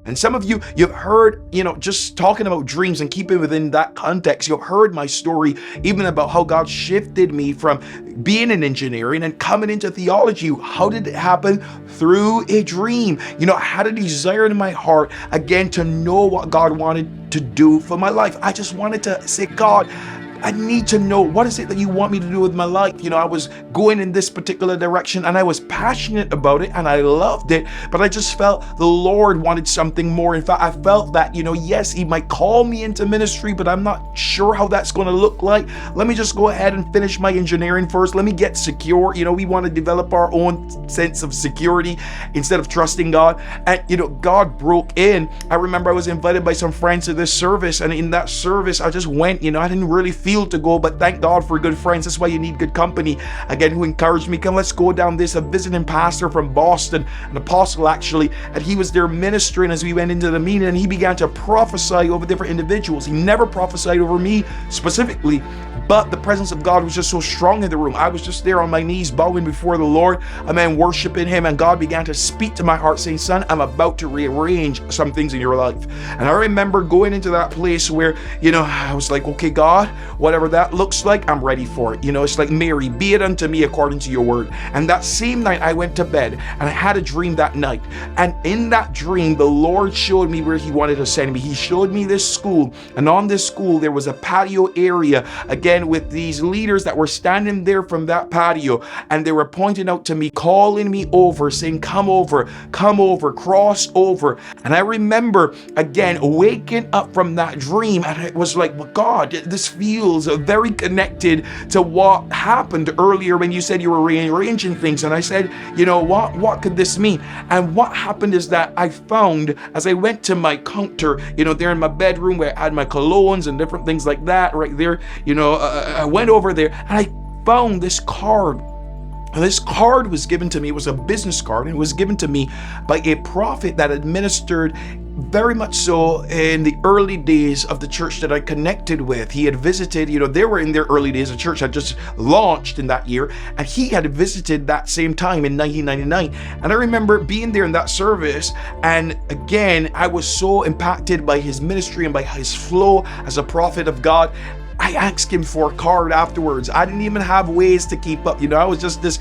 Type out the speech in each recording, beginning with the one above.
And some of you've heard, just talking about dreams and keeping within that context, you've heard my story, even about how God shifted me from being in engineering and coming into theology. How did it happen? Through a dream. I had a desire in my heart, again, to know what God wanted to do for my life. I just wanted to say, God, I need to know, what is it that you want me to do with my life? I was going in this particular direction and I was passionate about it and I loved it, but I just felt the Lord wanted something more. In fact, I felt that, yes, he might call me into ministry, but I'm not sure how that's going to look like. Let me just go ahead and finish my engineering first. Let me get secure. We want to develop our own sense of security instead of trusting God. And, God broke in. I remember I was invited by some friends to this service, and in that service, I just went, I didn't really feel to go, but thank God for good friends. That's why you need good company. Again, who encouraged me, come, let's go down this. A visiting pastor from Boston, an apostle actually, and he was there ministering as we went into the meeting, and he began to prophesy over different individuals. He never prophesied over me specifically, but the presence of God was just so strong in the room. I was just there on my knees, bowing before the Lord, worshiping him, and God began to speak to my heart saying, son, I'm about to rearrange some things in your life. And I remember going into that place where, I was like, okay, God, whatever that looks like, I'm ready for it. It's like, Mary, be it unto me according to your word. And that same night I went to bed and I had a dream that night. And in that dream, the Lord showed me where he wanted to send me. He showed me this school, and on this school, there was a patio area, again, with these leaders that were standing there from that patio, and they were pointing out to me, calling me over, saying, come over, cross over. And I remember, again, waking up from that dream, and it was like, well, God, this feels very connected to what happened earlier when you said you were rearranging things. And I said, what could this mean? And what happened is that I found, as I went to my counter, there in my bedroom where I had my colognes and different things like that right there, I went over there and I found this card. And this card was given to me. It was a business card, and it was given to me by a prophet that had ministered very much so in the early days of the church that I connected with. He had visited, they were in their early days. The church had just launched in that year, and he had visited that same time in 1999. And I remember being there in that service, and again, I was so impacted by his ministry and by his flow as a prophet of God. I asked him for a card afterwards. I didn't even have ways to keep up. I was just this,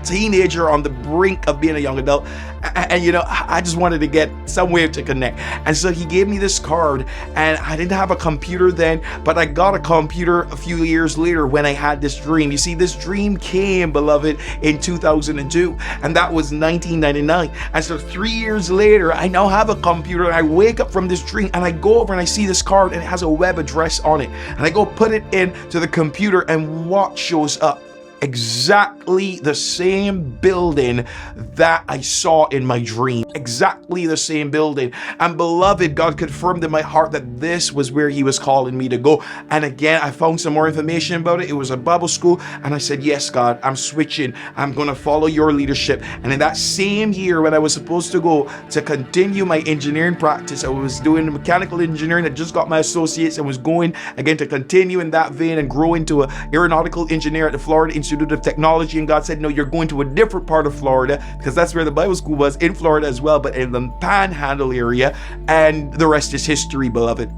teenager on the brink of being a young adult. And, I just wanted to get somewhere to connect. And so he gave me this card, and I didn't have a computer then, but I got a computer a few years later when I had this dream. You see, this dream came, beloved, in 2002, and that was 1999. And so 3 years later, I now have a computer, and I wake up from this dream, and I go over and I see this card, and it has a web address on it. And I go put it into the computer, and what shows up? Exactly the same building that I saw in my dream. Exactly the same building. And beloved, God confirmed in my heart that this was where he was calling me to go. And again, I found some more information about it. It was a Bible school. And I said, yes, God, I'm switching. I'm going to follow your leadership. And in that same year, when I was supposed to go to continue my engineering practice, I was doing mechanical engineering. I just got my associates and was going again to continue in that vein and grow into an aeronautical engineer at the Florida Institute of Technology. And God said, no, you're going to a different part of Florida, because that's where the Bible school was, in Florida as well, but in the Panhandle area. And the rest is history, beloved.